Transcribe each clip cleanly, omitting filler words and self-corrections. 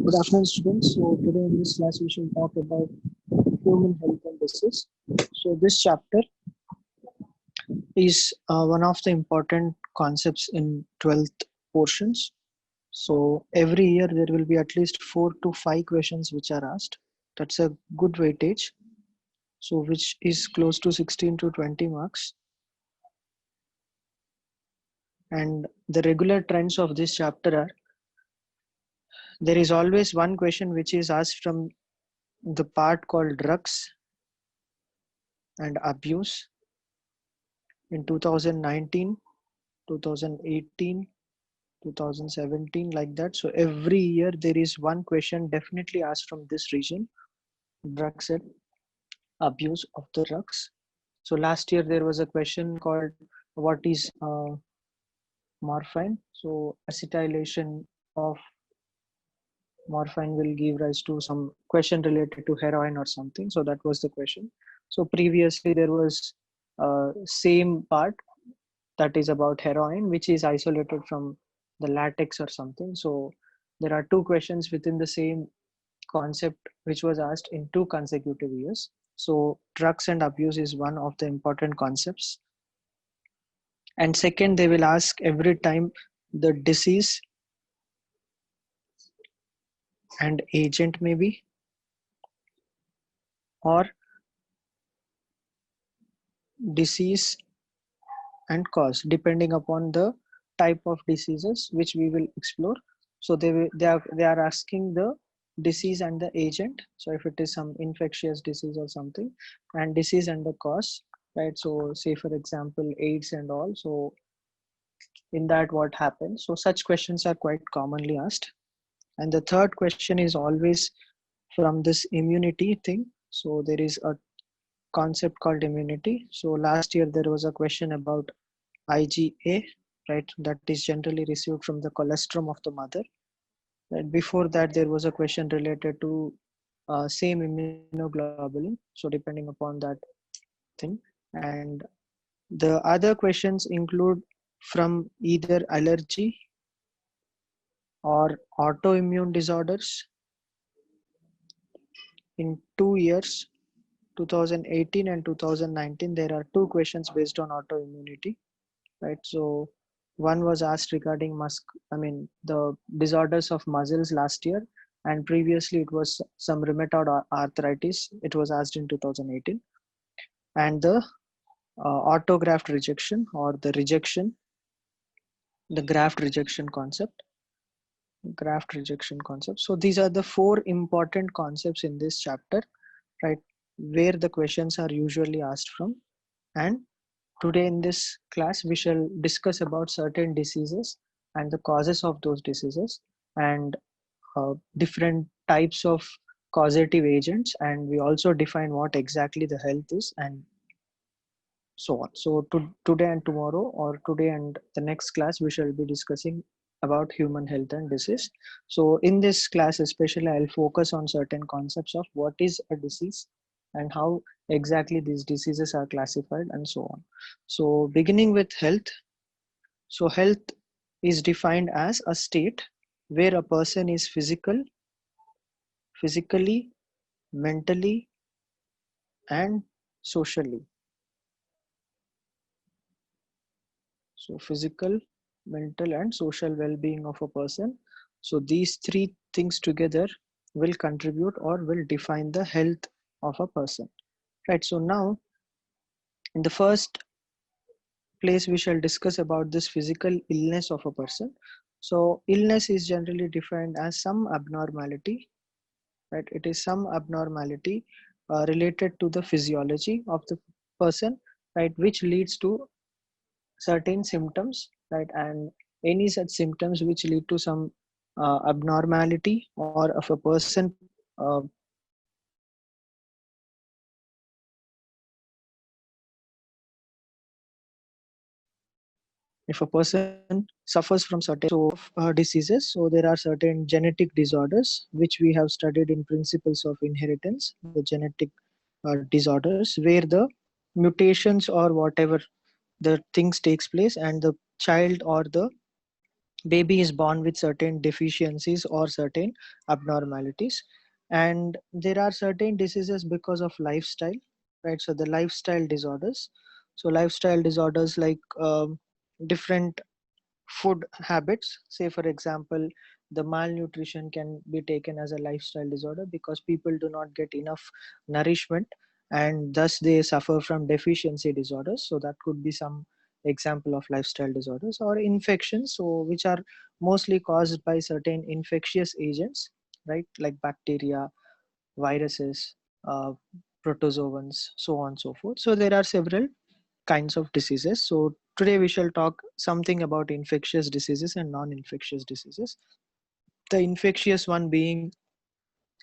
Good afternoon, students. So today in this class we shall talk about human health and disease. So this chapter is one of the important concepts in 12th portions. So every year there will be at least 4 to 5 questions which are asked. That's a good weightage. So which is close to 16 to 20 marks. And the regular trends of this chapter are there is always one question which is asked from the part called drugs and abuse in 2019, 2018, 2017, like that. So every year there is one question definitely asked from this region, drugs and abuse of the drugs. So last year there was a question called what is morphine? So acetylation of morphine will give rise to some question related to heroin or something. So that was the question. So previously there was same part that is about heroin, which is isolated from the latex or something. So there are two questions within the same concept which was asked in 2 consecutive years. So drugs and abuse is one of the important concepts. And second, they will ask every time the disease and agent maybe, or disease and cause, depending upon the type of diseases which we will explore. So they are asking the disease and the agent. So if it is some infectious disease or something, and disease and the cause, right? So say for example AIDS and all. So in that what happens? So such questions are quite commonly asked. And the third question is always from this immunity thing. So there is a concept called immunity. So last year there was a question about IgA, right? That is generally received from the colostrum of the mother. And before that, there was a question related to same immunoglobulin. So depending upon that thing, and the other questions include from either allergy or autoimmune disorders in 2 years. 2018 and 2019, there are two questions based on autoimmunity, right? So one was asked regarding the disorders of muscles last year, and previously it was some rheumatoid arthritis. It was asked in 2018. And the autograft rejection, or the rejection, the graft rejection concept. So these are the four important concepts in this chapter, right, where the questions are usually asked from. And today in this class, we shall discuss about certain diseases and the causes of those diseases, and different types of causative agents, and we also define what exactly the health is, and so on. So today and tomorrow, or today and the next class, we shall be discussing about human health and disease. So in this class especially, I'll focus on certain concepts of what is a disease and how exactly these diseases are classified, and so on. So beginning with health. So health is defined as a state where a person is physically, mentally, and socially. So physical, mental, and social well-being of a person. So these three things together will contribute or will define the health of a person, right? So now in the first place, we shall discuss about this physical illness of a person. So illness is generally defined as some abnormality, right? It is some abnormality related to the physiology of the person, right, which leads to certain symptoms, right? And any such symptoms which lead to some abnormality, or of a person if a person suffers from certain diseases. So there are certain genetic disorders which we have studied in principles of inheritance, the genetic disorders where the mutations or whatever the things takes place, and the child or the baby is born with certain deficiencies or certain abnormalities, and there are certain diseases because of lifestyle, right? So the lifestyle disorders, so lifestyle disorders like different food habits. Say for example, the malnutrition can be taken as a lifestyle disorder because people do not get enough nourishment, and thus they suffer from deficiency disorders. So that could be some example of lifestyle disorders. Or infections, so which are mostly caused by certain infectious agents, right, like bacteria, viruses, uh, protozoans, so on and so forth. So there are several kinds of diseases. So today we shall talk something about infectious diseases and non-infectious diseases. The infectious one being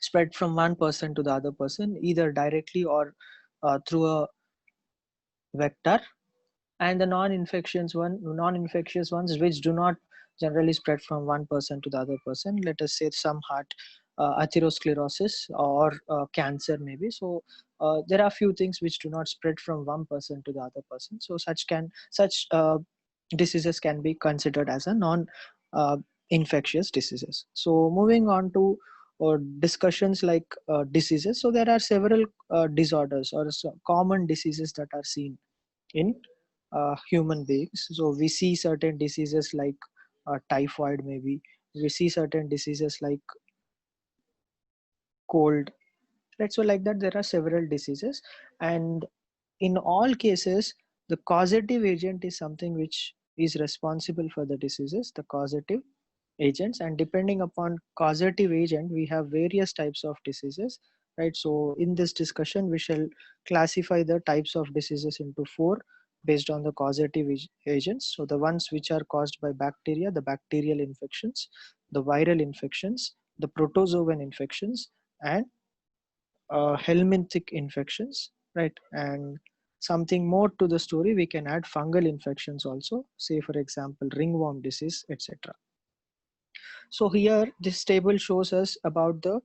spread from one person to the other person, either directly or through a vector, and the non-infectious ones which do not generally spread from one person to the other person. Let us say some heart atherosclerosis or cancer maybe. So there are few things which do not spread from one person to the other person. So such diseases can be considered as a non infectious diseases. So moving on to discussions like diseases. So there are several disorders or common diseases that are seen in human beings. So we see certain diseases like typhoid maybe. We see certain diseases like cold, right? So like that there are several diseases, and in all cases the causative agent is something which is responsible for the diseases, the causative agents. And depending upon causative agent we have various types of diseases, right? So in this discussion we shall classify the types of diseases into four based on the causative agents. So the ones which are caused by bacteria, the bacterial infections, the viral infections, the protozoan infections, and helminthic infections, right? And something more to the story, we can add fungal infections also, say for example ringworm disease, etc. So here this table shows us about the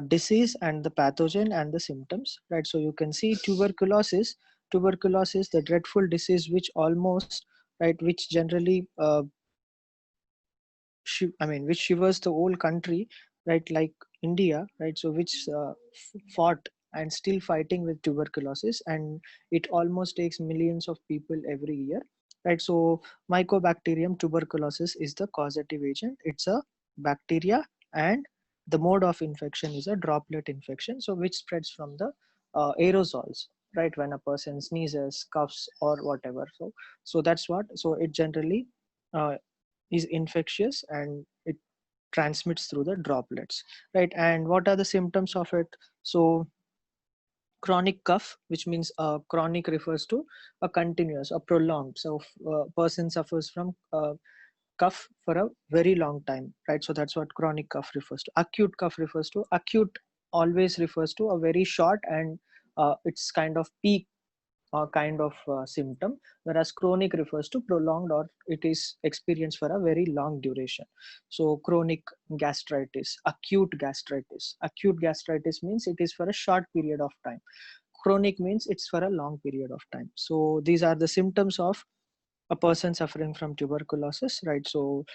disease and the pathogen and the symptoms, right? So you can see tuberculosis, the dreadful disease which almost, right, which generally which shivers the whole country, right? Like India, right? So which fought and still fighting with tuberculosis, and it almost takes millions of people every year, right? So Mycobacterium tuberculosis is the causative agent. It's a bacteria, and the mode of infection is a droplet infection, so which spreads from the aerosols, right? When a person sneezes, coughs, or whatever. So that's what. So it generally uh, is infectious, and it transmits through the droplets, right? And what are the symptoms of it? So chronic cough, which means chronic refers to a continuous, a prolonged. So if a person suffers from cough for a very long time, right? So that's what chronic cough refers to. Acute cough refers to, acute always refers to a very short and it's kind of peak kind of symptom, whereas chronic refers to prolonged or it is experienced for a very long duration. So chronic gastritis, acute gastritis means it is for a short period of time. Chronic means it's for a long period of time. So these are the symptoms of a person suffering from tuberculosis, right? So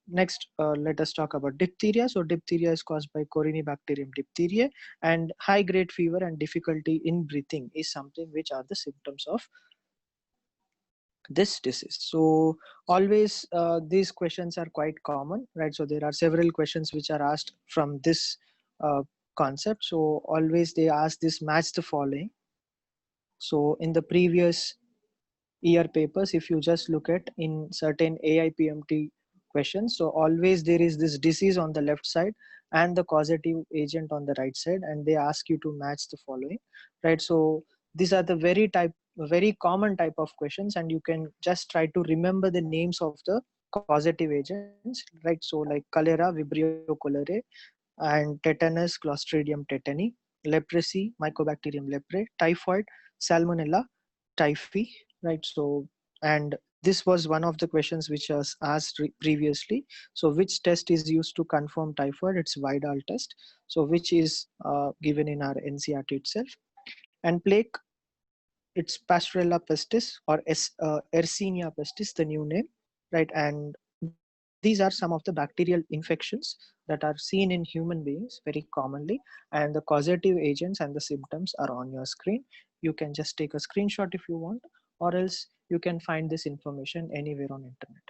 next, let us talk about diphtheria. So diphtheria is caused by Corynebacterium diphtheriae, and high grade fever and difficulty in breathing is something which are the symptoms of this disease. So always these questions are quite common, right? So there are several questions which are asked from this concept. So always they ask this, match the following. So in the previous year papers, if you just look at in certain AIPMT questions, so always there is this disease on the left side and the causative agent on the right side, and they ask you to match the following, right? So these are the very common type of questions, and you can just try to remember the names of the causative agents, right? So like cholera, Vibrio cholerae, and tetanus, Clostridium tetani, leprosy, Mycobacterium leprae, typhoid, Salmonella typhi, right? So, and this was one of the questions which was asked previously. So which test is used to confirm typhoid? It's Vidal test, so which is given in our NCRT itself. And plague, it's Pasteurella pestis or Yersinia pestis, the new name, right? And these are some of the bacterial infections that are seen in human beings very commonly, and the causative agents and the symptoms are on your screen. You can just take a screenshot if you want, or else you can find this information anywhere on internet.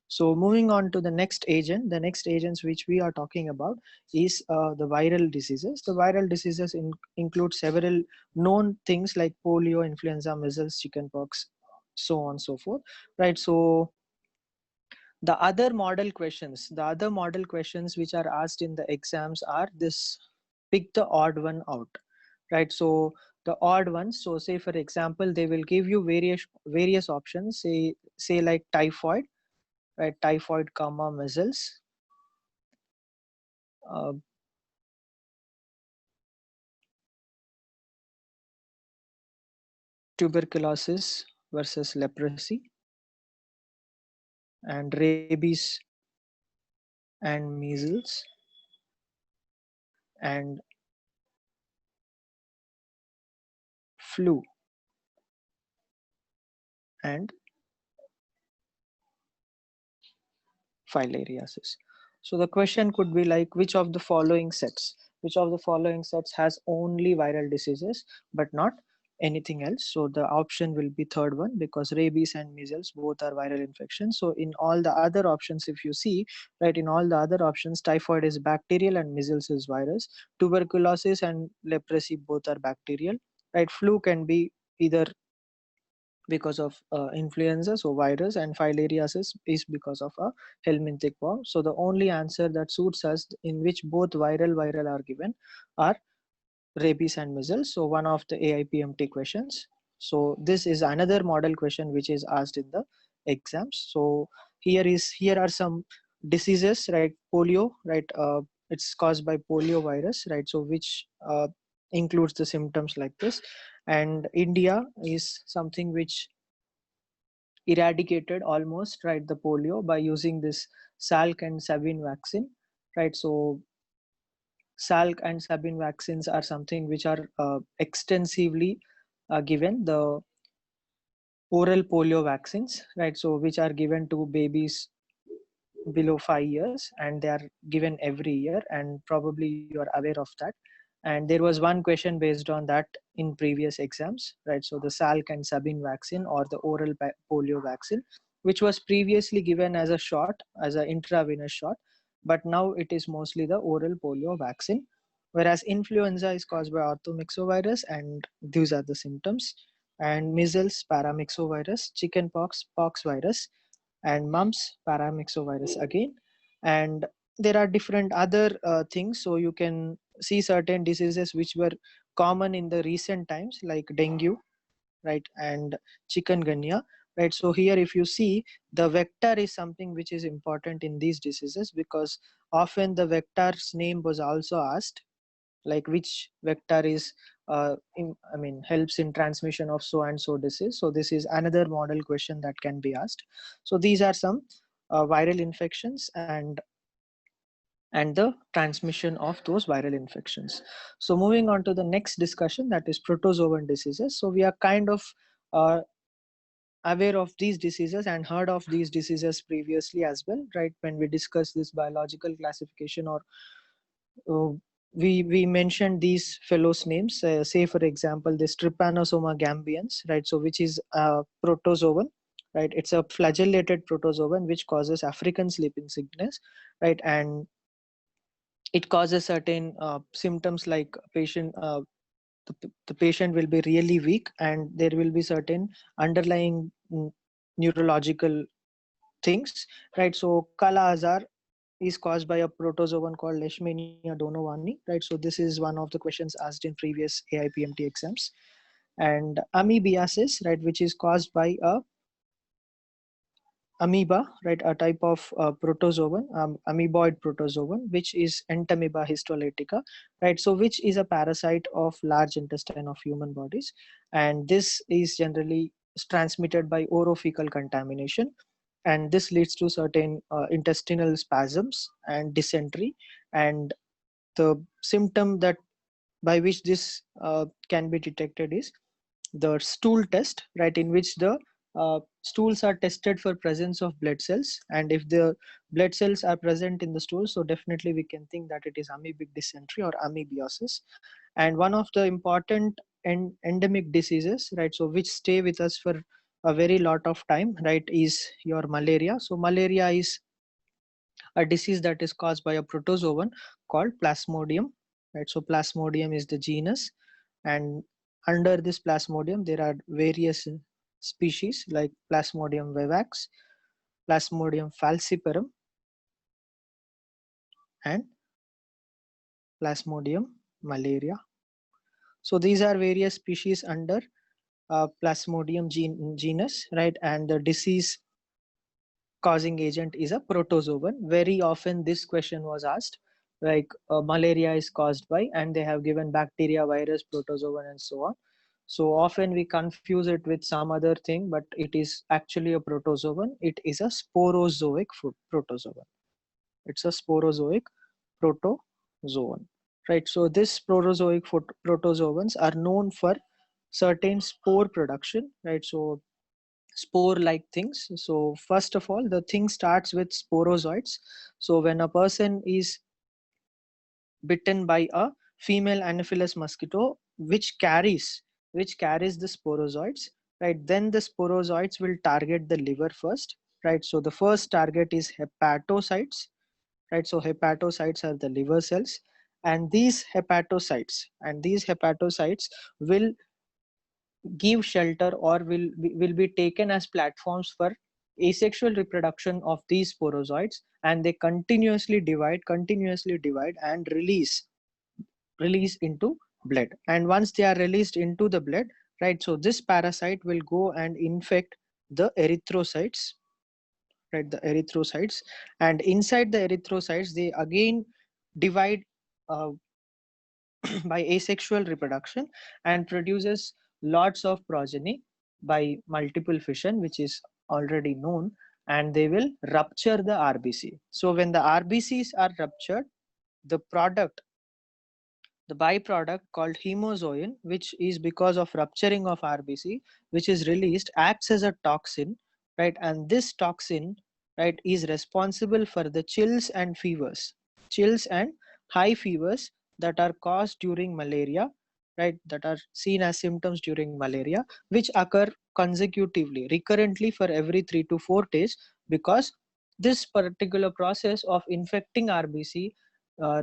So moving on to the next agent, the next agents which we are talking about is the viral diseases. The viral diseases include several known things like polio, influenza, measles, chickenpox, so on and so forth, right? So the other model questions which are asked in the exams are this: pick the odd one out, right? So the odd ones, so say for example they will give you various options, say like typhoid, right? Typhoid comma measles, uh, tuberculosis versus leprosy, and rabies and measles, and flu and filariasis. So the question could be like, which of the following sets has only viral diseases but not anything else? So the option will be third one, because rabies and measles both are viral infections. So in all the other options, if you see, right, in all the other options, typhoid is bacterial and measles is virus. Tuberculosis and leprosy both are bacterial, right? Flu can be either because of influenza, so virus, and filariasis is because of a helminthic worm. So the only answer that suits us, in which both viral are given, are rabies and measles. So one of the AIPMT questions. So this is another model question which is asked in the exams. So here are some diseases, right? Polio, right? It's caused by polio virus, right? So which includes the symptoms like this. And India is something which eradicated almost, right, the polio by using this Salk and Sabin vaccine, right? So Salk and Sabin vaccines are something which are extensively given. The oral polio vaccines, right? So which are given to babies below 5 years, and they are given every year, and probably you are aware of that. And there was one question based on that in previous exams, right? So the Salk and Sabin vaccine, or the oral polio vaccine, which was previously given as a shot, as an intravenous shot, but now it is mostly the oral polio vaccine. Whereas influenza is caused by orthomyxovirus, and these are the symptoms. And measles, paramyxovirus; chickenpox, pox virus; and mumps, paramyxovirus again. And there are different other things. So you can see certain diseases which were common in the recent times, like dengue, right, and chikungunya, right? So here if you see, the vector is something which is important in these diseases, because often the vector's name was also asked, like which vector is helps in transmission of so and so disease. So this is another model question that can be asked. So these are some viral infections and the transmission of those viral infections. So moving on to the next discussion, that is protozoan diseases. So we are kind of uh, aware of these diseases and heard of these diseases previously as well, right? When we discuss this biological classification, or uh, we mentioned these fellows names, say for example this Trypanosoma gambians, right? So which is a protozoan, right? It's a flagellated protozoan which causes African sleeping sickness, right? And it causes certain symptoms like the patient will be really weak, and there will be certain underlying neurological things, right? So Kala Azar is caused by a protozoan called Leishmania donovani, right? So this is one of the questions asked in previous AIPMT exams. And amoebiasis, right, which is caused by a amoeba, right, a type of protozoan, amoeboid protozoan, which is Entamoeba histolytica, right? So which is a parasite of large intestine of human bodies, and this is generally transmitted by orophycal contamination, and this leads to certain intestinal spasms and dysentery. And the symptom that by which this can be detected is the stool test, right, in which the stools are tested for presence of blood cells, and if the blood cells are present in the stool, so definitely we can think that it is amoebic dysentery or amoebiosis. And one of the important endemic diseases, right, so which stay with us for a very lot of time, right, is your malaria. So malaria is a disease that is caused by a protozoan called Plasmodium, right? So Plasmodium is the genus, and under this Plasmodium there are various species like Plasmodium vivax, Plasmodium falciparum, and Plasmodium malaria. So these are various species under Plasmodium genus, right? And the disease causing agent is a protozoan. Very often this question was asked, like malaria is caused by, and they have given bacteria, virus, protozoan, and so on. So often we confuse it with some other thing, but it is actually a protozoan. It is a sporozoic protozoan. It's a sporozoic protozoan, right? So this sporozoic protozoans are known for certain spore production, right? So spore like things. So first of all, the thing starts with sporozoites. So when a person is bitten by a female anopheles mosquito which carries the sporozoites, right, then the sporozoites will target the liver first, right? So the first target is hepatocytes, right? So hepatocytes are the liver cells, and these hepatocytes will give shelter or will be taken as platforms for asexual reproduction of these sporozoites, and they continuously divide and release into blood. And once they are released into the blood, right, so this parasite will go and infect the erythrocytes, right, the erythrocytes, and inside the erythrocytes they again divide uh, by asexual reproduction and produces lots of progeny by multiple fission, which is already known, and they will rupture the RBC. So when the RBCs are ruptured, the byproduct called hemozoin, which is because of rupturing of RBC, which is released, acts as a toxin, right? And this toxin, right, is responsible for the chills and high fevers that are caused during malaria, right? That are seen as symptoms during malaria, which occur consecutively, recurrently for every 3 to 4 days, because this particular process of infecting RBC,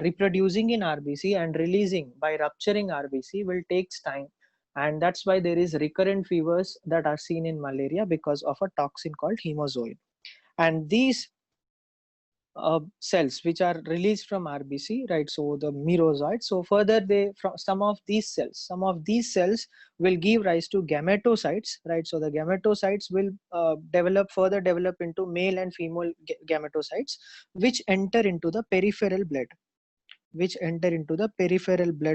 reproducing in RBC and releasing by rupturing RBC will takes time, and that's why there is recurrent fevers that are seen in malaria because of a toxin called hemozoin. And these cells which are released from RBC, right? So the merozoites. So further, some of these cells will give rise to gametocytes, right? So the gametocytes will further develop into male and female gametocytes, which enter into the peripheral blood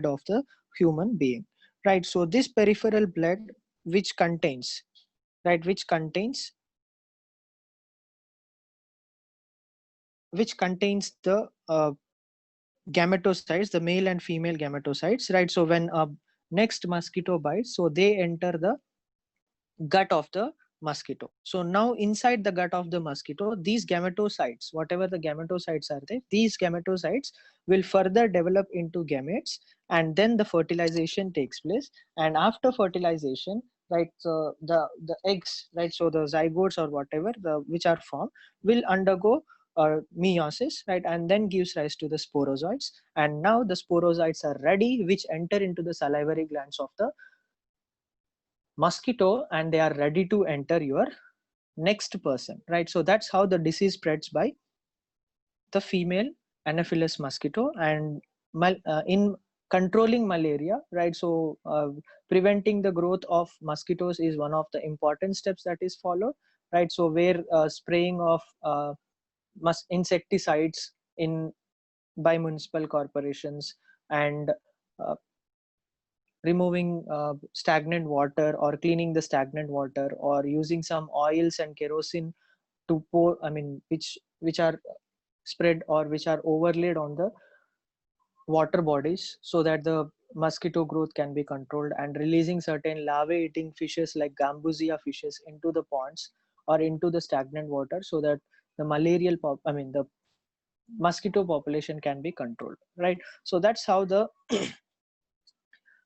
of the human being, right? So this peripheral blood, which contains right which contains the gametocytes, the male and female gametocytes, right? So when a next mosquito bites, so they enter the gut of the mosquito. So now inside the gut of the mosquito, these gametocytes, whatever the gametocytes are there, these gametocytes will further develop into gametes, and then the fertilization takes place. And after fertilization, right, so the eggs, right, so the zygotes or whatever which are formed will undergo meiosis, right, and then gives rise to the sporozoites. And now the sporozoites are ready, which enter into the salivary glands of the mosquito, and they are ready to enter your next person, right? So that's how the disease spreads by the female anopheles mosquito. And in controlling malaria, right, so preventing the growth of mosquitoes is one of the important steps that is followed, right? So where spraying of insecticides in by municipal corporations, and uh, removing stagnant water or cleaning the stagnant water, or using some oils and kerosene to pour, which are spread or which are overlaid on the water bodies, so that the mosquito growth can be controlled, and releasing certain larvae eating fishes like gambusia fishes into the ponds or into the stagnant water, so that the the mosquito population can be controlled, right? So that's how the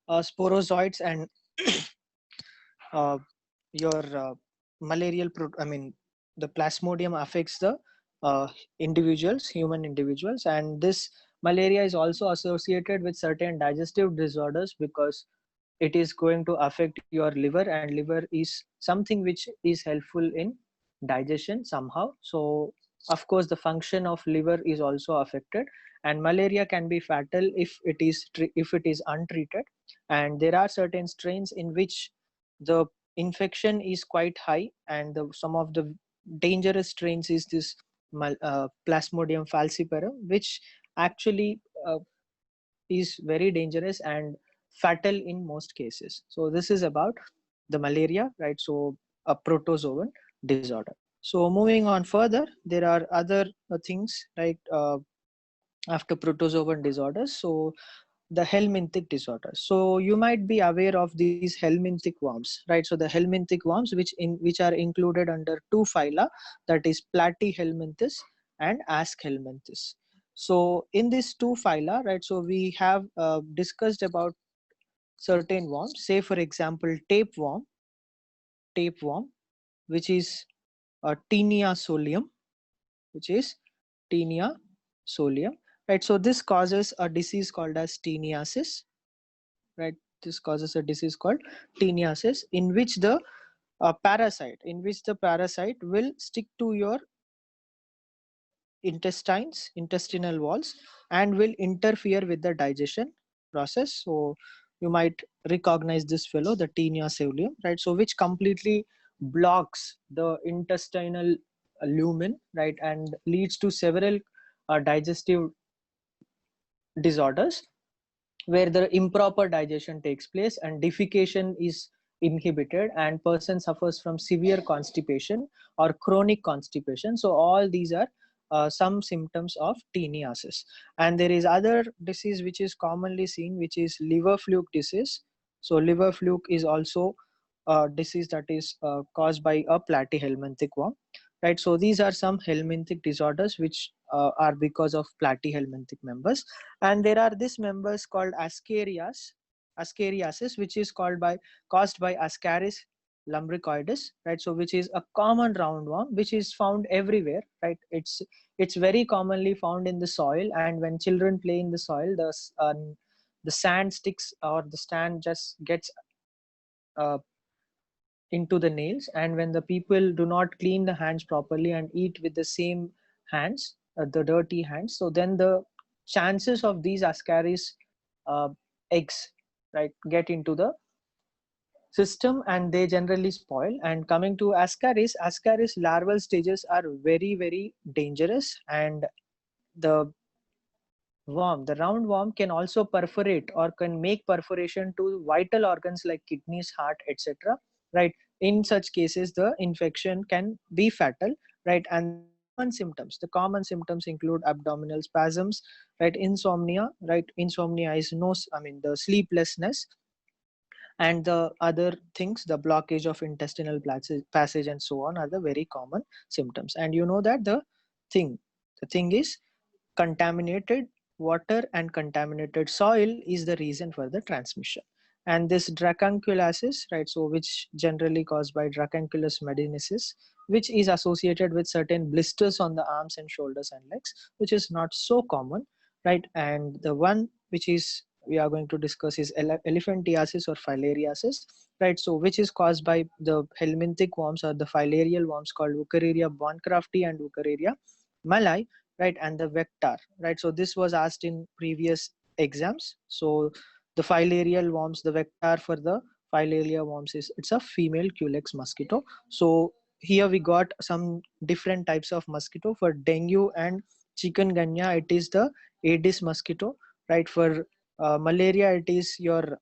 sporozoites and uh, your the plasmodium affects the human individuals, and this malaria is also associated with certain digestive disorders, because it is going to affect your liver, and liver is something which is helpful in digestion somehow. So of course the function of liver is also affected, and malaria can be fatal if it is untreated. And there are certain strains in which the infection is quite high, and some of the dangerous strains is this plasmodium falciparum, which actually is very dangerous and fatal in most cases. So this is about the malaria, right? So a protozoan disorder. So moving on further, there are other things, right? After protozoan disorders, so the helminthic disorders. So you might be aware of these helminthic worms, right? So the helminthic worms, which are included under two phyla, that is Platyhelminthes and Aschelminthes. So in these two phyla, right, so we have discussed about certain worms. Say for example, tapeworm, which is Taenia solium, which is Taenia solium, right? So this causes a disease called as teniasis, right? This causes a disease called teniasis, in which the parasite will stick to your intestinal walls, and will interfere with the digestion process. So you might recognize this fellow, the Taenia solium, right? So which completely blocks the intestinal lumen, right, and leads to several digestive disorders, where the improper digestion takes place and defecation is inhibited, and person suffers from severe constipation or chronic constipation. So all these are some symptoms of teniasis. And there is other disease which is commonly seen, which is liver fluke disease. So liver fluke is also a disease that is caused by a platyhelminthic worm, right? So these are some helminthic disorders which are because of platyhelminthic members. And there are these members called ascariasis, which is caused by Ascaris lumbricoides, right? So which is a common roundworm which is found everywhere, right? It's very commonly found in the soil, and when children play in the soil, the sand sticks, or the sand just gets uh, into the nails, and when the people do not clean the hands properly and eat with the same hands, the dirty hands, so then the chances of these ascaris uh, eggs, right, get into the system, and they generally spoil. And coming to ascaris larval stages are very, very dangerous, and the the round worm can also perforate or can make perforation to vital organs like kidneys, heart, etc. Right? In such cases, the infection can be fatal, right? And the common symptoms include abdominal spasms, right? Insomnia, right? Insomnia is the sleeplessness, and the other things, the blockage of intestinal passage and so on, are the very common symptoms. And you know that thing the thing is, contaminated water and contaminated soil is the reason for the transmission. And this dracunculiasis, right, so which generally caused by Dracunculus medinensis, which is associated with certain blisters on the arms and shoulders and legs, which is not so common, right? And the one which is we are going to discuss is elephantiasis or filariasis, right? So which is caused by the helminthic worms or the filarial worms called Wuchereria bancrofti and Wuchereria malai, right? And the vector, right? So this was asked in previous exams. So the filarial worms, the vector for the filaria worms is, it's a female culex mosquito. So here we got some different types of mosquito. For dengue and chikungunya, it is the Aedes mosquito, right? For malaria, it is your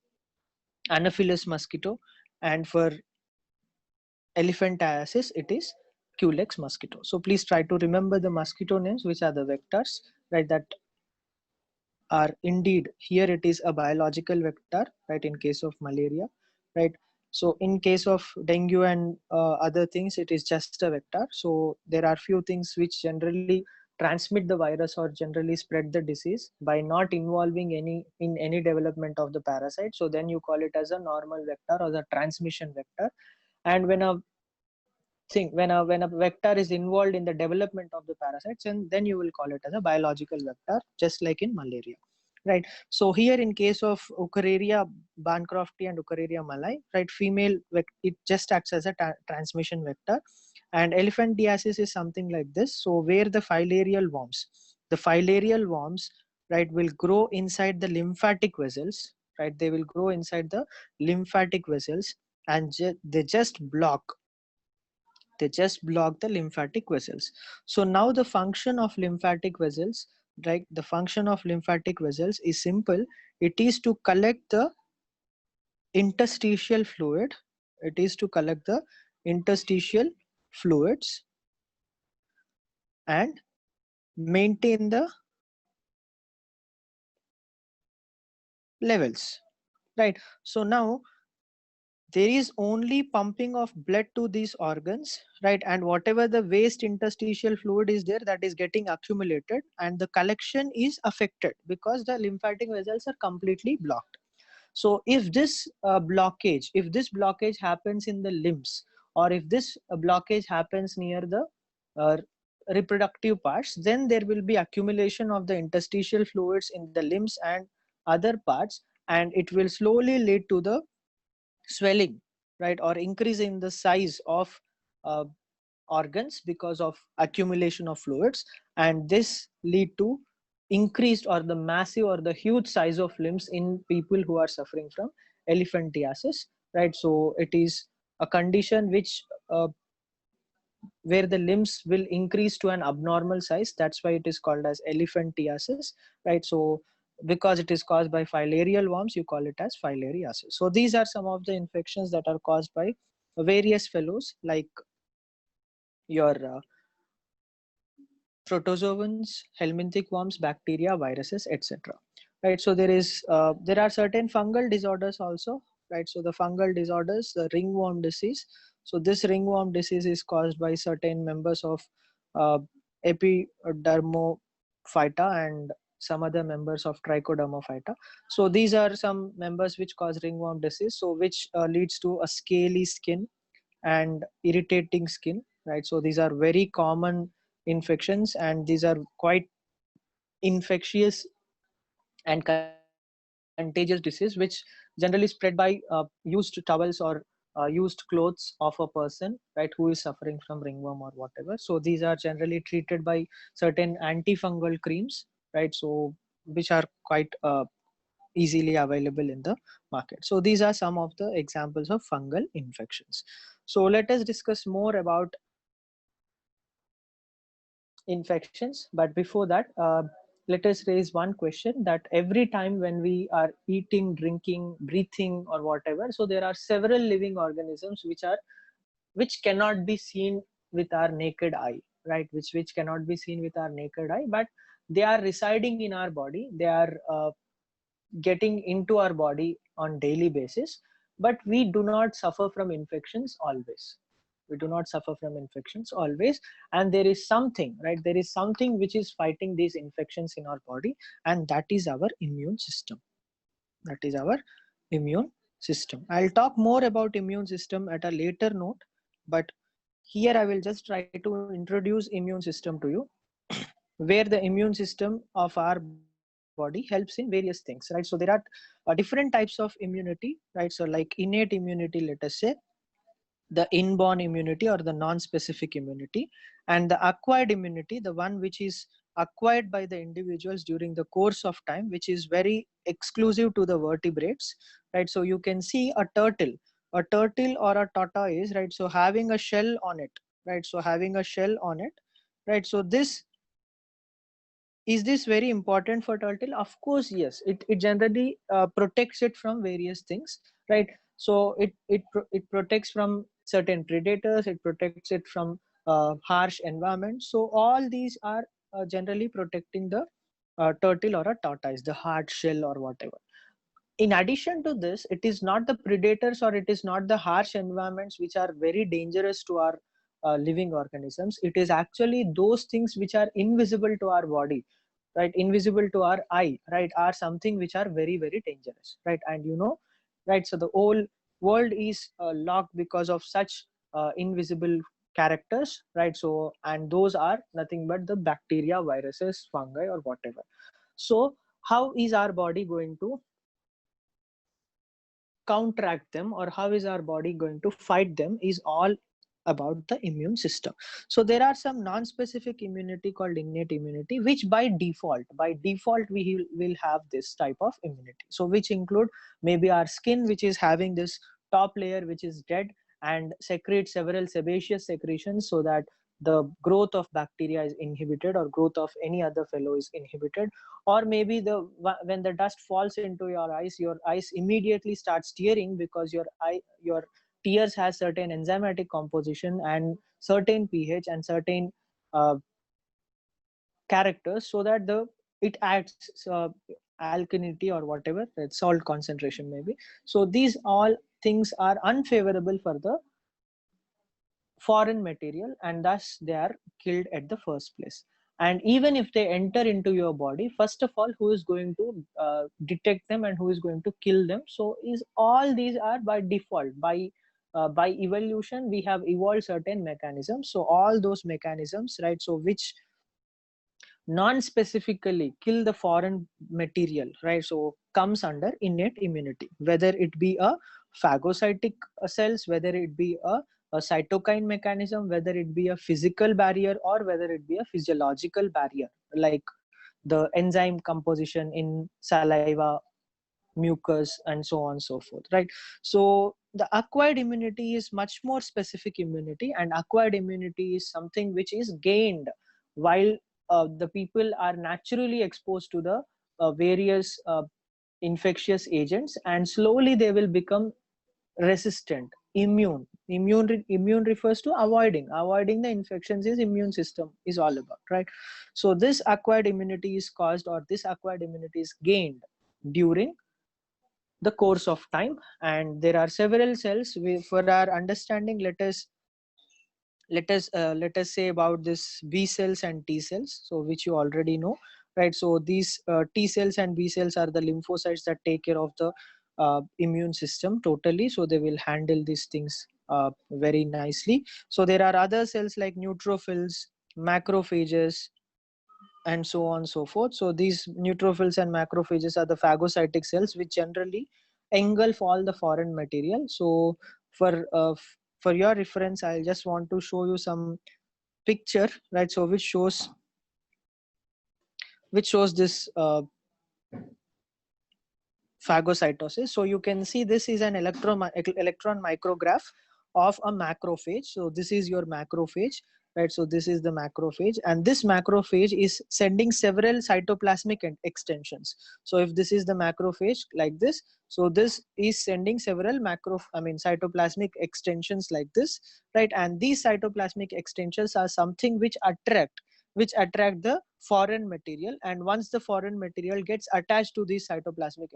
Anopheles mosquito, and for elephantiasis, it is Culex mosquito. So please try to remember the mosquito names, which are the vectors, right? That are indeed, here it is a biological vector, right? In case of malaria, right? So in case of dengue and other things, it is just a vector. So there are few things which generally transmit the virus or generally spread the disease by not involving any development of the parasite. So then you call it as a normal vector or the transmission vector. And when a vector is involved in the development of the parasites, and then you will call it as a biological vector, just like in malaria, right? So here in case of Eukarya bancrofti and Eukarya malai, right, female it just acts as a transmission vector. And elephantiasis is something like this. So where the filarial worms, right, will grow inside the lymphatic vessels, right, they will grow inside the lymphatic vessels, and they just block the lymphatic vessels. So now the function of lymphatic vessels, right, the function of lymphatic vessels is simple. It is to collect the interstitial fluid. It is to collect the interstitial fluids and maintain the levels, right? So now there is only pumping of blood to these organs, right, and whatever the waste interstitial fluid is there, that is getting accumulated, and the collection is affected because the lymphatic vessels are completely blocked. So if this blockage happens in the limbs, or if this blockage happens near the uh, reproductive parts, then there will be accumulation of the interstitial fluids in the limbs and other parts, and it will slowly lead to the swelling, right, or increase in the size of uh, organs because of accumulation of fluids, and this lead to increased or the massive or the huge size of limbs in people who are suffering from elephantiasis, right? So it is a condition which where the limbs will increase to an abnormal size. That's why it is called as elephantiasis, right? So because it is caused by filarial worms, you call it as filariasis. So these are some of the infections that are caused by various fellows, like your protozoans, helminthic worms, bacteria, viruses, etc. Right. So there are certain fungal disorders also. Right. So the fungal disorders, the ringworm disease. So this ringworm disease is caused by certain members of uh, Epidermophyta and some other members of Trichodermophyta. So these are some members which cause ringworm disease. So which leads to a scaly skin and irritating skin, right? So these are very common infections, and these are quite infectious and contagious disease, which generally spread by used towels or used clothes of a person, right, who is suffering from ringworm or whatever. So these are generally treated by certain antifungal creams, right? So which are quite easily available in the market. So these are some of the examples of fungal infections. So let us discuss more about infections. But before that, let us raise one question, that every time when we are eating, drinking, breathing, or whatever, so there are several living organisms which cannot be seen with our naked eye, right? Which cannot be seen with our naked eye, but they are residing in our body. They are getting into our body on daily basis, but we do not suffer from infections always. We do not suffer from infections always, and there is something, right, there is something which is fighting these infections in our body, and that is our immune system. That is our immune system. I'll talk more about immune system at a later note, but here I will just try to introduce immune system to you, where the immune system of our body helps in various things, right? So there are different types of immunity, right? So like innate immunity, let us say, the inborn immunity or the non-specific immunity, and the acquired immunity, the one which is acquired by the individuals during the course of time, which is very exclusive to the vertebrates, right? So you can see a turtle or a tortoise, right, so having a shell on it, right? So having a shell on it, right? So this is this very important for turtle? Of course, yes. It generally protects it from various things, right? So it protects from certain predators. It protects it from harsh environment. So all these are generally protecting the turtle or a tortoise, the hard shell or whatever. in addition to this, it is not the predators or it is not the harsh environments which are very dangerous to our living organisms. It is actually those things which are invisible to our body, right, invisible to our eye, right, are something which are very, very dangerous, right. And you know, right, so the whole world is locked because of such invisible characters, right. So, and those are nothing but the bacteria, viruses, fungi, or whatever. So how is our body going to counteract them, or how is our body going to fight them, is all about the immune system. So there are some non-specific immunity called innate immunity, which by default we will have this type of immunity, so which include maybe our skin, which is having this top layer which is dead and secretes several sebaceous secretions, so that the growth of bacteria is inhibited or growth of any other fellow is inhibited. Or maybe when the dust falls into your eyes immediately starts tearing, because your tears has certain enzymatic composition and certain pH and certain uh, characters, so that the it adds alkalinity or whatever, salt concentration maybe. So these all things are unfavorable for the foreign material, and thus they are killed at the first place. And even if they enter into your body, first of all, who is going to detect them and who is going to kill them? So is all these are by default, by evolution we have evolved certain mechanisms. So all those mechanisms, right, so which non-specifically kill the foreign material, right, so comes under innate immunity, whether it be a phagocytic cells, whether it be a cytokine mechanism, whether it be a physical barrier, or whether it be a physiological barrier, like the enzyme composition in saliva, mucus, and so on and so forth, right. So the acquired immunity is much more specific immunity, and acquired immunity is something which is gained while the people are naturally exposed to the various infectious agents, and slowly they will become resistant, immune refers to avoiding the infections, is immune system is all about, right. So this acquired immunity is caused, or this acquired immunity is gained during the course of time. And there are several cells. For our understanding, let us say about this B cells and T cells, so which you already know, right. So these T cells and B cells are the lymphocytes that take care of the immune system totally, so they will handle these things very nicely. So there are other cells like neutrophils, macrophages, and so on and so forth. So these neutrophils and macrophages are the phagocytic cells which generally engulf all the foreign material. So for your reference, I just want to show you some picture, right, so which shows this phagocytosis. So you can see this is an electron micrograph of a macrophage. So this is your macrophage, right. So this is the macrophage, and this macrophage is sending several cytoplasmic extensions. So if this is the macrophage like this, so this is sending several cytoplasmic extensions like this, right. And these cytoplasmic extensions are something which attract the foreign material. And once the foreign material gets attached to these cytoplasmic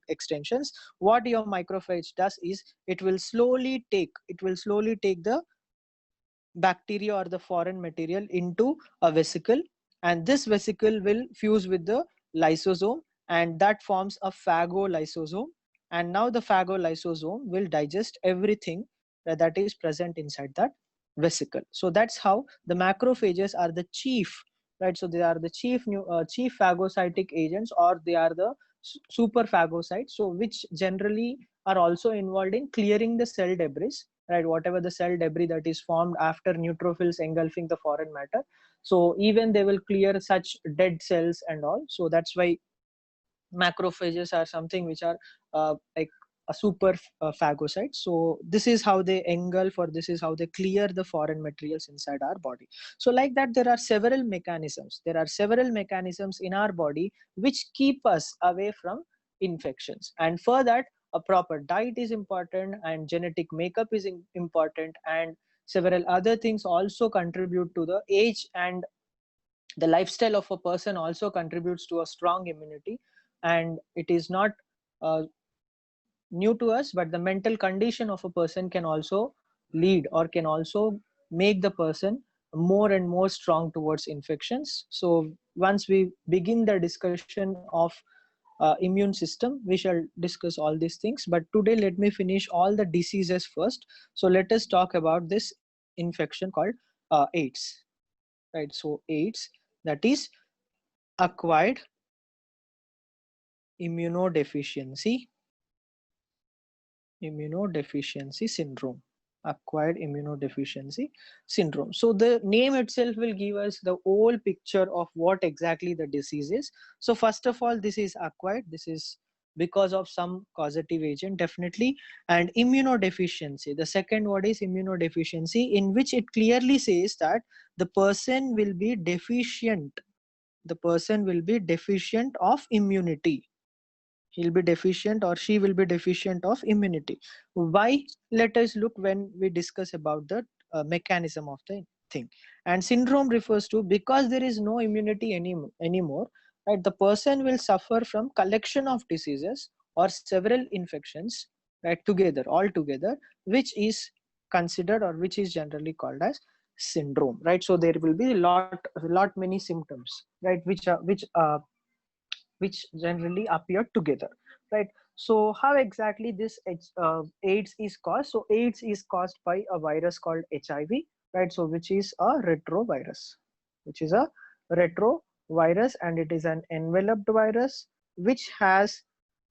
extensions, what your macrophage does is it will slowly take the bacteria or the foreign material into a vesicle, and this vesicle will fuse with the lysosome, and that forms a phagolysosome. And now the phagolysosome will digest everything that is present inside that vesicle. So that's how the macrophages are the chief, right. So they are the chief phagocytic agents, or they are the super phagocytes, so which generally are also involved in clearing the cell debris, right, whatever the cell debris that is formed after neutrophils engulfing the foreign matter. So even they will clear such dead cells and all. So that's why macrophages are something which are like a super phagocyte. So this is how they engulf, or this is how they clear the foreign materials inside our body. So like that, there are several mechanisms in our body which keep us away from infections. And for that, a proper diet is important, and genetic makeup is important, and several other things also contribute to the age, and the lifestyle of a person also contributes to a strong immunity. And it is not new to us, but the mental condition of a person can also lead or can also make the person more and more strong towards infections. So once we begin the discussion of immune system, we shall discuss all these things, but today let me finish all the diseases first. So let us talk about this infection called AIDS, right? So AIDS, that is acquired immunodeficiency immunodeficiency syndrome. Acquired immunodeficiency syndrome. So the name itself will give us the whole picture of what exactly the disease is. So first of all, this is acquired, this is because of some causative agent, definitely. And immunodeficiency, the second word is immunodeficiency, in which it clearly says that the person will be deficient, the person will be deficient of immunity, he'll be deficient or she will be deficient of immunity. Why? Let us look when we discuss about the mechanism of the thing. And syndrome refers to because there is no immunity anymore, right? The person will suffer from collection of diseases or several infections, right, together, all together, which is considered or which is generally called as syndrome, right? So there will be a lot many symptoms, right, which generally appear together, right? So how exactly this AIDS is caused? So AIDS is caused by a virus called HIV, right? So which is a retrovirus, which is a retrovirus, and it is an enveloped virus which has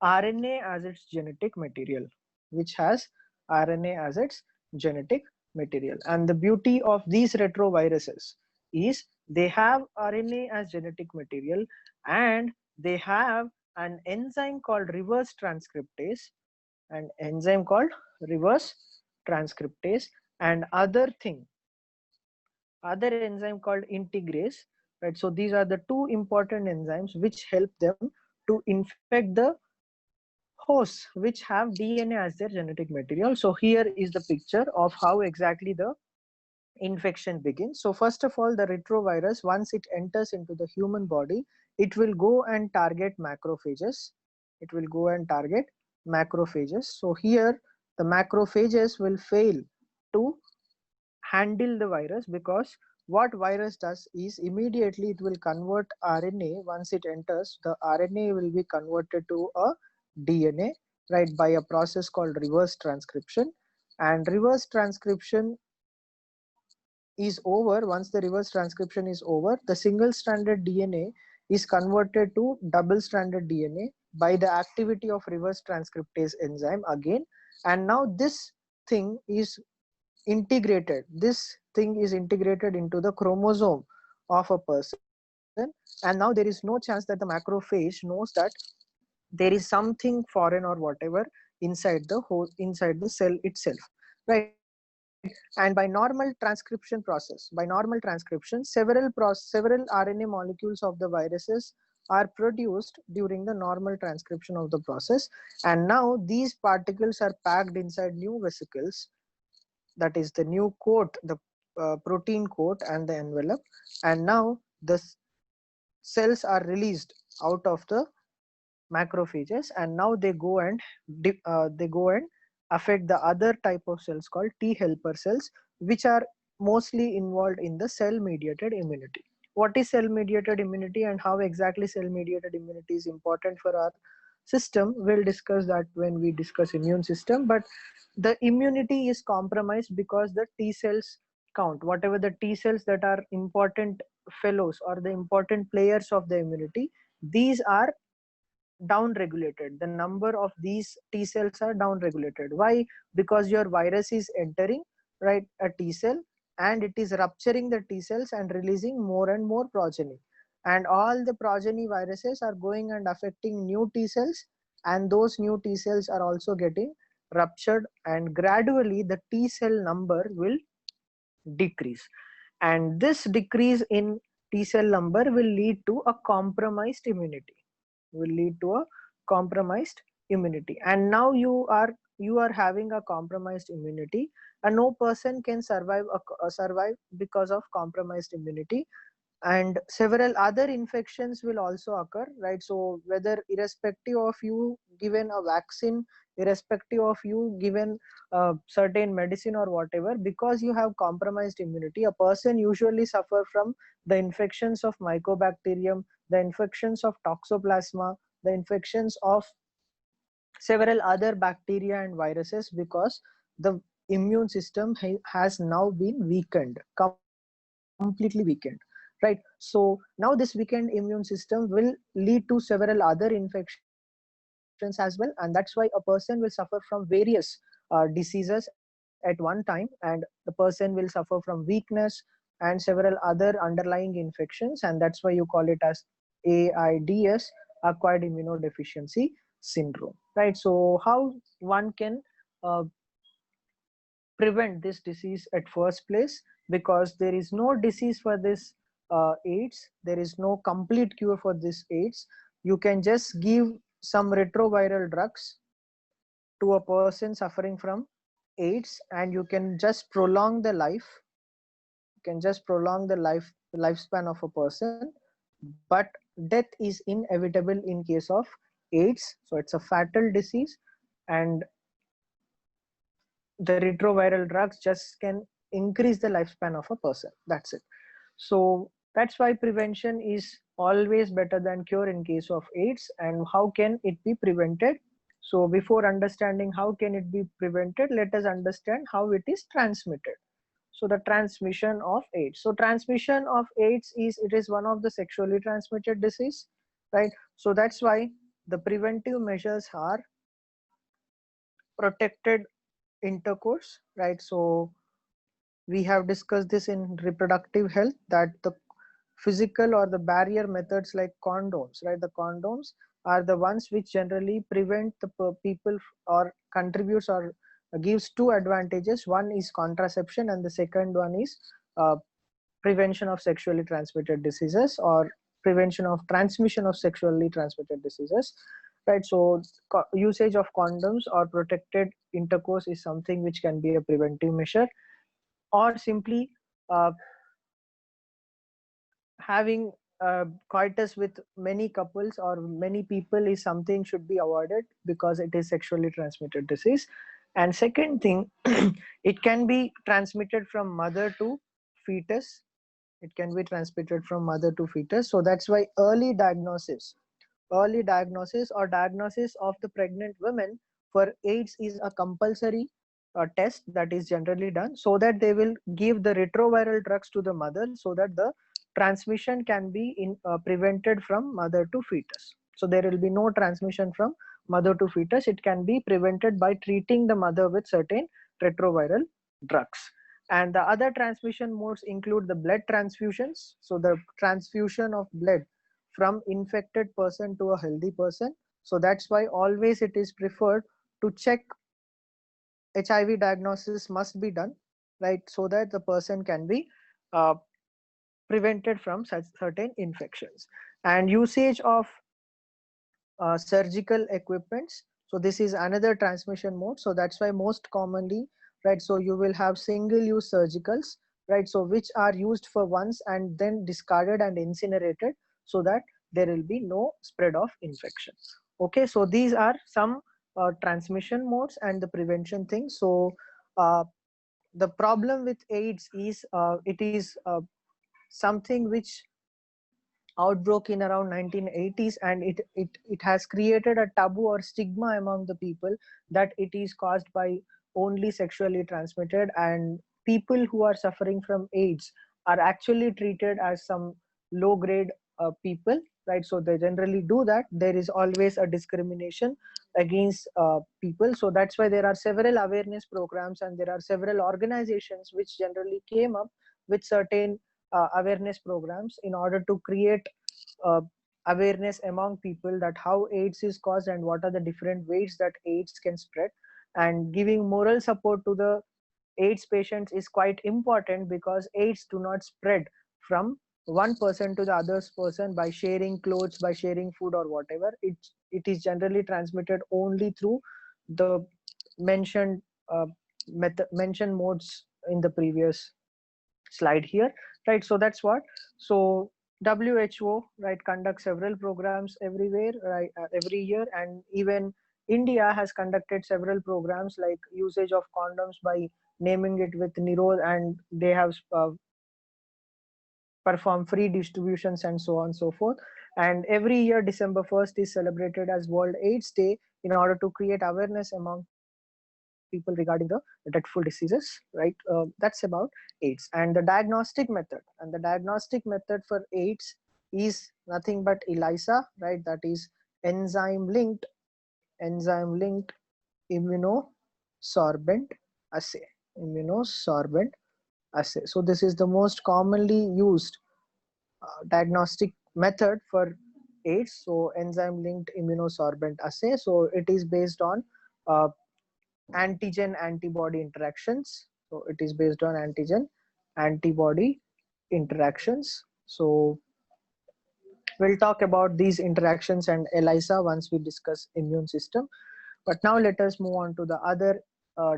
RNA as its genetic material, which has RNA as its genetic material. And the beauty of these retroviruses is they have RNA as genetic material, and they have an enzyme called reverse transcriptase, an enzyme called reverse transcriptase, and other enzyme called integrase, right? So these are the two important enzymes which help them to infect the hosts which have DNA as their genetic material. So here is the picture of how exactly the infection begins. So first of all, the retrovirus, once it enters into the human body, it will go and target macrophages. It will go and target macrophages. So here the macrophages will fail to handle the virus, because what virus does is immediately it will convert RNA. Once it enters, the RNA will be converted to a DNA, right, by a process called reverse transcription. And reverse transcription is over. Once the reverse transcription is over, the single stranded DNA is converted to double stranded DNA by the activity of reverse transcriptase enzyme again. And now thing is this thing is integrated into the chromosome of a person. And now there is no chance that the macrophage knows that there is something foreign or whatever inside the cell itself, right? And by normal transcription, several RNA molecules of the viruses are produced during the normal transcription of the process. And now these particles are packed inside new vesicles, that is the new coat, the protein coat and the envelope. And now the cells are released out of the macrophages, and now they go and affect the other type of cells called T helper cells, which are mostly involved in the cell mediated immunity. What is cell mediated immunity and how exactly cell mediated immunity is important for our system, we'll discuss that when we discuss immune system. But the immunity is compromised because the T cells count, whatever the T cells that are important fellows or the important players of the immunity, these are down regulated. The number of these T cells are down regulated. Why? Because your virus is entering, right, a T cell, and it is rupturing the T cells and releasing more and more progeny, and all the progeny viruses are going and affecting new T cells, and those new T cells are also getting ruptured, and gradually the T cell number will decrease. And this decrease in T cell number will lead to a compromised immunity, will lead to a compromised immunity. And now you are having a compromised immunity, and no person can survive because of compromised immunity. and several other infections will also occur, right? So whether irrespective of you given a vaccine, irrespective of you given certain medicine or whatever, because you have compromised immunity, a person usually suffer from the infections of mycobacterium, the infections of toxoplasma, the infections of several other bacteria and viruses, because the immune system has now been weakened, completely weakened, right? So now this weakened immune system will lead to several other infections as well, and that's why a person will suffer from various diseases at one time, and the person will suffer from weakness and several other underlying infections, and that's why you call it as AIDS, acquired immunodeficiency syndrome, right? So how one can uh, prevent this disease at first place, because there is no disease for this AIDS, there is no complete cure for this AIDS. You can just give some retroviral drugs to a person suffering from AIDS, and you can just prolong the life, you can just prolong the lifespan of a person, but death is inevitable in case of AIDS. So it's a fatal disease, and the retroviral drugs just can increase the lifespan of a person. That's it. So that's why prevention is always better than cure in case of AIDS. And how can it be prevented? So before understanding how can it be prevented, let us understand how it is transmitted. So the transmission of AIDS. So transmission of AIDS is, it is one of the sexually transmitted disease, right? So that's why the preventive measures are protected intercourse, right? So we have discussed this in reproductive health, that the physical or the barrier methods like condoms, right? The condoms are the ones which generally prevent the people, or contributes or gives two advantages. One is contraception, and the second one is uh, prevention of sexually transmitted diseases, or prevention of transmission of sexually transmitted diseases, right? So usage of condoms or protected intercourse is something which can be a preventive measure, or simply uh, having coitus with many couples or many people is something should be avoided, because it is sexually transmitted disease. And second thing, it can be transmitted from mother to fetus, it can be transmitted from mother to fetus. So that's why early diagnosis or diagnosis of the pregnant women for AIDS is a compulsory test that is generally done, so that they will give the retroviral drugs to the mother, so that the transmission can be prevented from mother to fetus. So there will be no transmission from mother to fetus. It can be prevented by treating the mother with certain retroviral drugs. And the other transmission modes include the blood transfusions. So the transfusion of blood from infected person to a healthy person. So that's why always it is preferred to check. HIV diagnosis must be done, right? So that the person can be uh, prevented from such certain infections. And usage of surgical equipments. So this is another transmission mode. So that's why most commonly, right? So you will have single use surgicals, right? So which are used for once and then discarded and incinerated, so that there will be no spread of infection. Okay, so these are some transmission modes and the prevention things. So uh, the problem with AIDS is it is something which outbroke in around 1980s, and it has created a taboo or stigma among the people, that it is caused by only sexually transmitted, and people who are suffering from AIDS are actually treated as some low grade people, right? So they generally do that. There is always a discrimination against people. So that's why there are several awareness programs, and there are several organizations which generally came up with certain awareness programs in order to create uh, awareness among people, that how AIDS is caused and what are the different ways that AIDS can spread. And giving moral support to the AIDS patients is quite important, because AIDS do not spread from one person to the other person by sharing clothes, by sharing food or whatever. It is generally transmitted only through the mentioned mentioned modes in the previous slide here. right? So that's what. So WHO, right, conducts several programs everywhere, right, every year, and even India has conducted several programs like usage of condoms by naming it with Nirod, and they have performed free distributions and so on and so forth. And every year December 1st is celebrated as World AIDS Day in order to create awareness among people regarding the dreadful diseases, right? That's about AIDS. And the diagnostic method, for AIDS is nothing but ELISA, right? That is enzyme linked immunosorbent assay. Immunosorbent assay. So this is the most commonly used diagnostic method for AIDS. So enzyme linked immunosorbent assay. So it is based on uh, antigen antibody interactions. So it is based on antigen antibody interactions. So we'll talk about these interactions and ELISA once we discuss immune system. But now let us move on to the other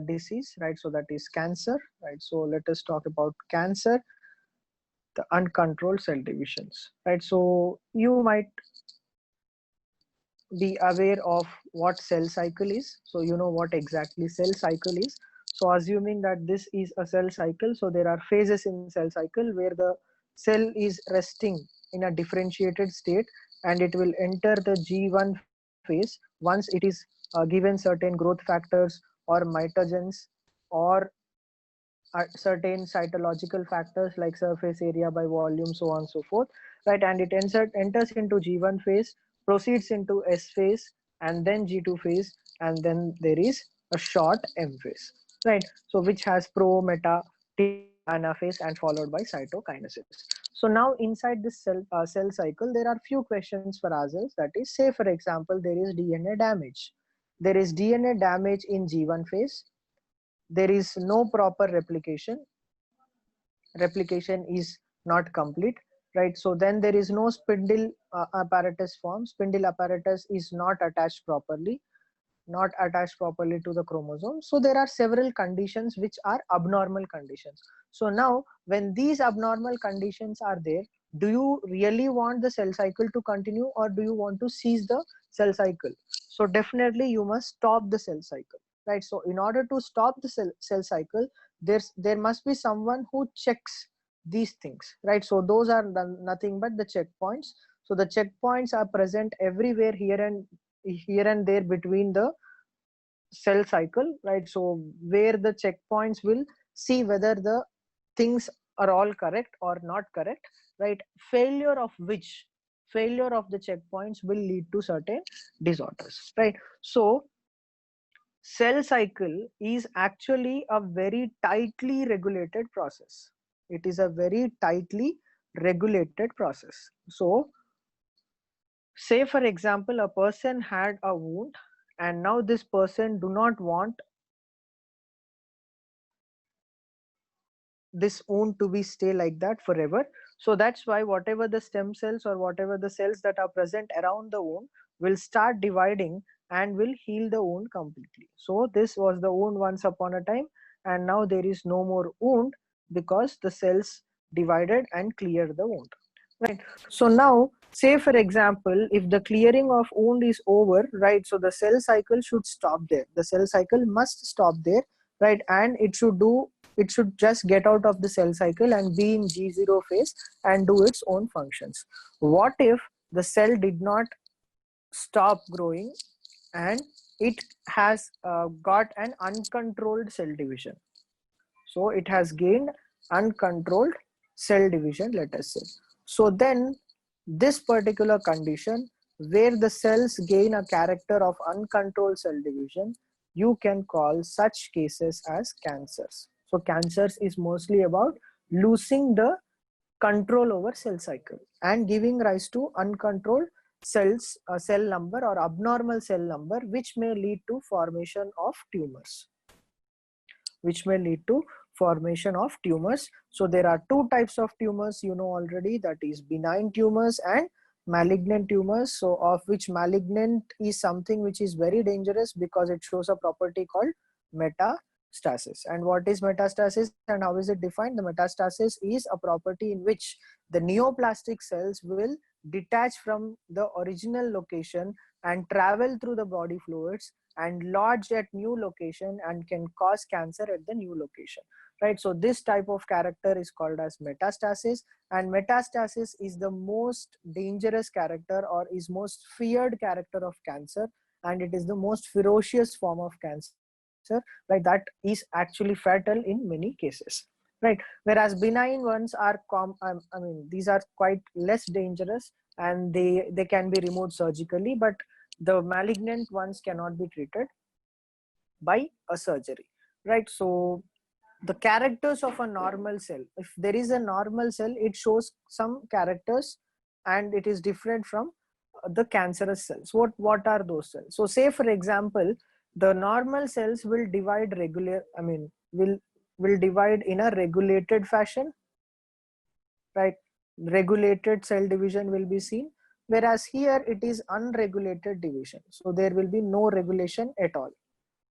disease, right? So that is cancer, right? So let us talk about cancer, the uncontrolled cell divisions, right? So you might be aware of what cell cycle is. So you know what exactly cell cycle is. So assuming that this is a cell cycle, so there are phases in cell cycle where the cell is resting in a differentiated state, and it will enter the G1 phase once it is given certain growth factors or mitogens or certain cytological factors like surface area by volume, so on and so forth, right? And it enters into G1 phase, proceeds into S phase, and then G2 phase, and then there is a short M phase, right? So which has pro, meta, T, anaphase, and followed by cytokinesis. So now inside this cell cycle, there are few questions for ourselves. That is, say for example, there is DNA damage. There is DNA damage in G1 phase. There is no proper replication is not complete, right? So then there is no spindle apparatus form. Spindle apparatus is not attached properly to the chromosome. So there are several conditions which are abnormal conditions. So now when these abnormal conditions are there, do you really want the cell cycle to continue, or do you want to cease the cell cycle? So definitely you must stop the cell cycle, right? So in order to stop the cell cycle, there must be someone who checks these things, right? So those are nothing but the checkpoints. So the checkpoints are present everywhere, here and there between the cell cycle, right? So where the checkpoints will see whether the things are all correct or not correct, right? Failure of the checkpoints will lead to certain disorders, right? So cell cycle is actually a very tightly regulated process. It is a very tightly regulated process. So say for example, a person had a wound, and now this person do not want this wound to be stay like that forever. So that's why whatever the stem cells or whatever the cells that are present around the wound will start dividing and will heal the wound completely. So this was the wound once upon a time, and now there is no more wound because the cells divided and cleared the wound, right? So now say for example, if the clearing of wound is over, right, so the cell cycle should stop there. The cell cycle must stop there, right? And it should just get out of the cell cycle and be in G0 phase and do its own functions. What if the cell did not stop growing and it has got an uncontrolled cell division? So it has gained uncontrolled cell division, let us say. So then this particular condition where the cells gain a character of uncontrolled cell division, you can call such cases as cancers. So cancers is mostly about losing the control over cell cycle and giving rise to uncontrolled cell number or abnormal cell number, which may lead to formation of tumors. So there are two types of tumors, you know already, that is benign tumors and malignant tumors. So of which malignant is something which is very dangerous because it shows a property called metastasis. And what is metastasis and how is it defined? The metastasis is a property in which the neoplastic cells will detach from the original location and travel through the body fluids and lodge at new location and can cause cancer at the new location, right? So this type of character is called as metastasis, and metastasis is the most dangerous character or is most feared character of cancer, and it is the most ferocious form of cancer, right? That is actually fatal in many cases, right? Whereas benign ones are these are quite less dangerous and they can be removed surgically, but the malignant ones cannot be treated by a surgery, right? So the characters of a normal cell, if there is a normal cell, it shows some characters and it is different from the cancerous cells. What are those cells? So say for example, the normal cells will divide will divide in a regulated fashion, right? Regulated cell division will be seen, whereas here it is unregulated division, so there will be no regulation at all,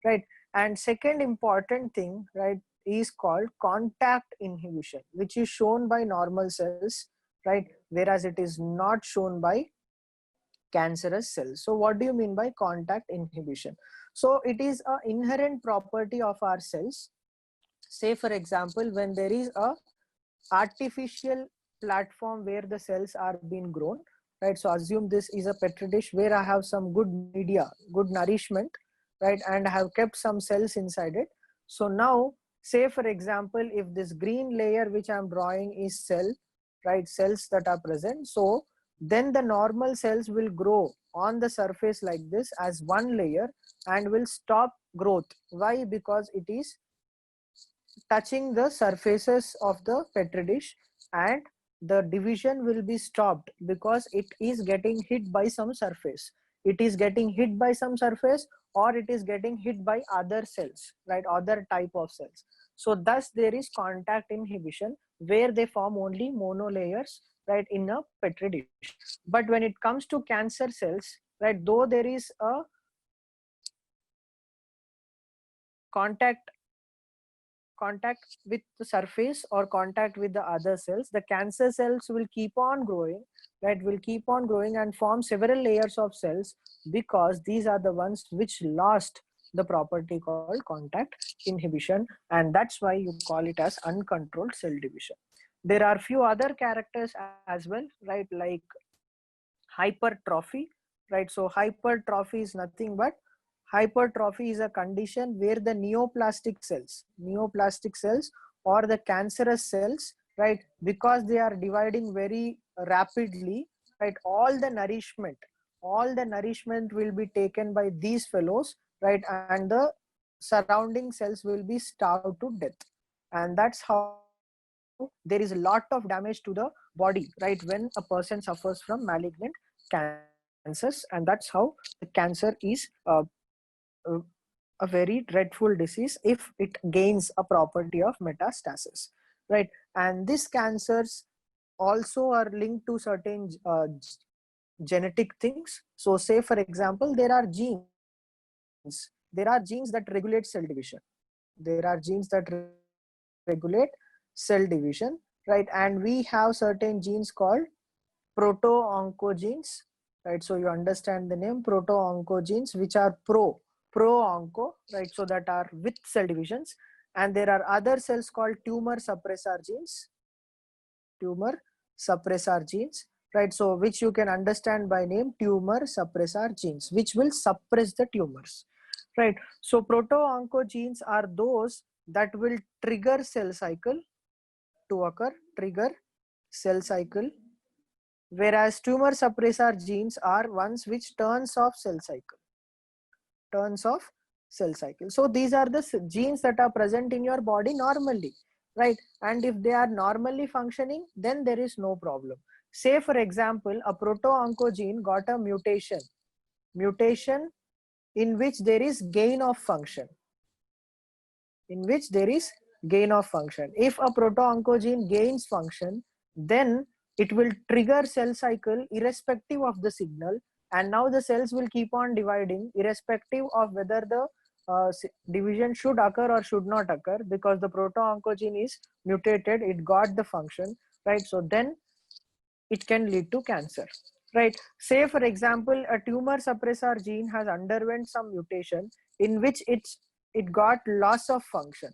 right? And second important thing, right, is called contact inhibition, which is shown by normal cells, right, whereas it is not shown by cancerous cells. So what do you mean by contact inhibition? So it is an inherent property of our cells. Say for example, when there is a artificial platform where the cells are being grown, right? So assume this is a petri dish where I have some good media, good nourishment, right, and I have kept some cells inside it. So now say for example, if this green layer which I'm drawing is cell, right, cells that are present, so then the normal cells will grow on the surface like this as one layer and will stop growth. Why? Because it is touching the surfaces of the petri dish, and the division will be stopped because it is getting hit by some surface. It is getting hit by some surface, or it is getting hit by other cells, right, other type of cells. So thus there is contact inhibition where they form only monolayers, right, in a petri dish. But when it comes to cancer cells, right, though there is a contact with the surface or contact with the other cells, the cancer cells will keep on growing, right, will keep on growing and form several layers of cells, because these are the ones which lost the property called contact inhibition, and that's why you call it as uncontrolled cell division. There are few other characters as well, right, like hypertrophy, right? So hypertrophy is nothing but, hypertrophy is a condition where the neoplastic cells or the cancerous cells, right, because they are dividing very rapidly, right, all the nourishment will be taken by these fellows, right, and the surrounding cells will be starved to death. And that's how there is a lot of damage to the body, right, when a person suffers from malignant cancers. And that's how the cancer is uh, a very dreadful disease if it gains a property of metastasis, right? And these cancers also are linked to certain genetic things. So say for example, there are genes that regulate cell division. There are genes that regulate cell division, right? And we have certain genes called proto-oncogenes, right? So you understand the name proto-oncogenes, which are pro-onco, right? So that are with cell divisions. And there are other cells called tumor suppressor genes, right? So which you can understand by name tumor suppressor genes, which will suppress the tumors, right? So proto-oncogenes are those that will trigger cell cycle to occur, trigger cell cycle, whereas tumor suppressor genes are ones which turns off cell cycle, turns off cell cycle. So these are the genes that are present in your body normally, right? And if they are normally functioning, then there is no problem. Say for example, a proto-oncogene got a mutation in which there is gain of function, in which there is gain of function. If a proto-oncogene gains function, then it will trigger cell cycle irrespective of the signal, and now the cells will keep on dividing irrespective of whether the division should occur or should not occur, because the proto-oncogene is mutated, it got the function, right? So then it can lead to cancer, right? Say for example, a tumor suppressor gene has underwent some mutation in which it got loss of function,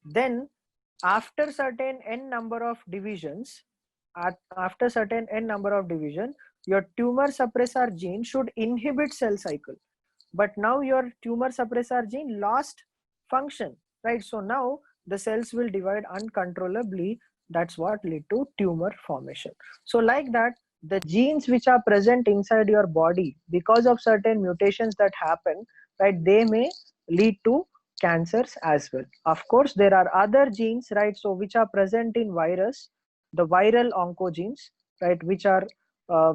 then after certain n number of divisions, after certain n number of division, your tumor suppressor gene should inhibit cell cycle. But now your tumor suppressor gene lost function, right? So now the cells will divide uncontrollably. That's what lead to tumor formation. So like that, the genes which are present inside your body, because of certain mutations that happen, right, they may lead to cancers as well. Of course, there are other genes, right, so which are present in virus, the viral oncogenes, right, which are uh,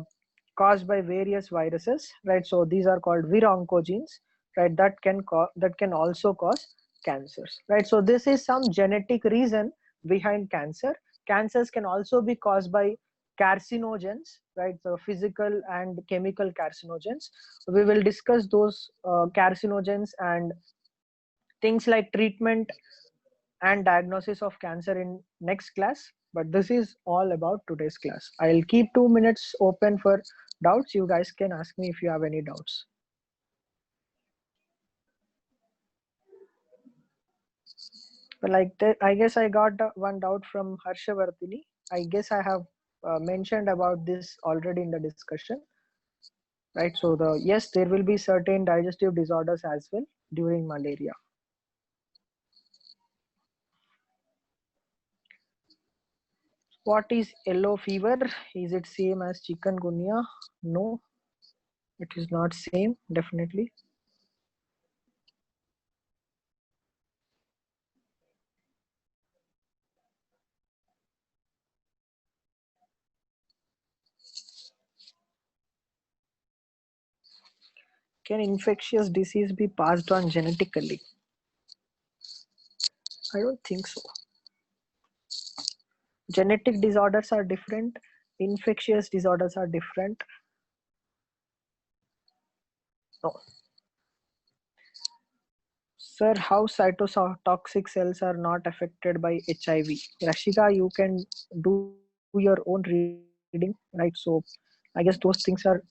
caused by various viruses, right? So these are called vironcogenes, right? That can also cause cancers, right? So this is some genetic reason behind cancer. Cancers can also be caused by carcinogens, right? So physical and chemical carcinogens. We will discuss those carcinogens and things like treatment and diagnosis of cancer in next class, but this is all about today's class. I'll keep 2 minutes open for doubts. You guys can ask me if you have any doubts. But like that, I guess I got one doubt from Harshavardhini. I guess I have mentioned about this already in the discussion, right? So yes, there will be certain digestive disorders as well during malaria. What is yellow fever? Is it same as chikungunya? No, it is not same, definitely. Can infectious disease be passed on genetically? I don't think so. Genetic disorders are different, infectious disorders are different. No. Sir, how cytotoxic cells are not affected by HIV? Rashika, you can do your own reading, right? So I guess those things are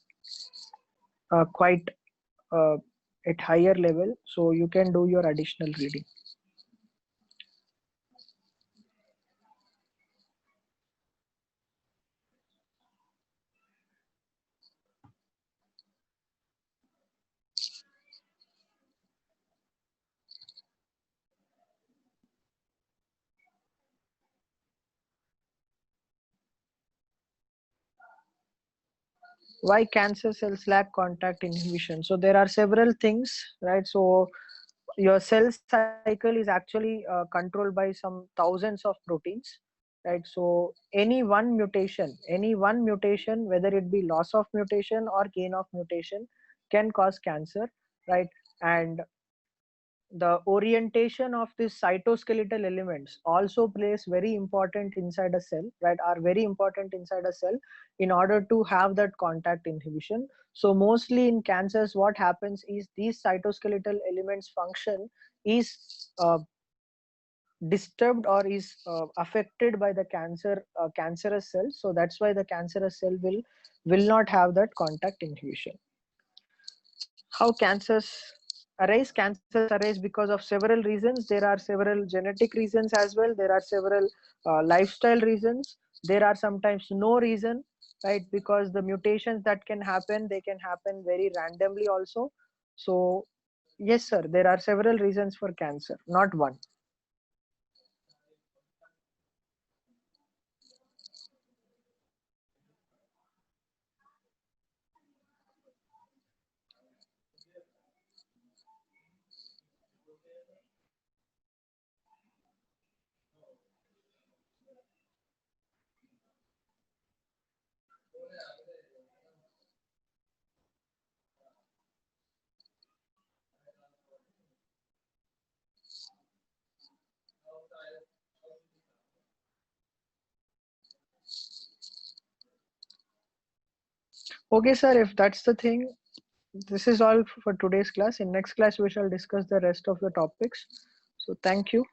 quite uh, at higher level, so you can do your additional reading. Why cancer cells lack contact inhibition? So there are several things, right? So your cell cycle is actually controlled by some thousands of proteins, right? So any one mutation, whether it be loss of mutation or gain of mutation, can cause cancer, right? And the orientation of these cytoskeletal elements also plays very important inside a cell, right? Are very important inside a cell in order to have that contact inhibition. So mostly in cancers, what happens is these cytoskeletal elements function is disturbed or is affected by the cancerous cells. So that's why the cancerous cell will not have that contact inhibition. How cancers arise? Cancers arise because of several reasons. There are several genetic reasons as well. There are several lifestyle reasons. There are sometimes no reason, right? Because the mutations that can happen, they can happen very randomly also. So yes, sir, there are several reasons for cancer, not one. Okay, sir, if that's the thing, this is all for today's class. In next class, we shall discuss the rest of the topics. So thank you.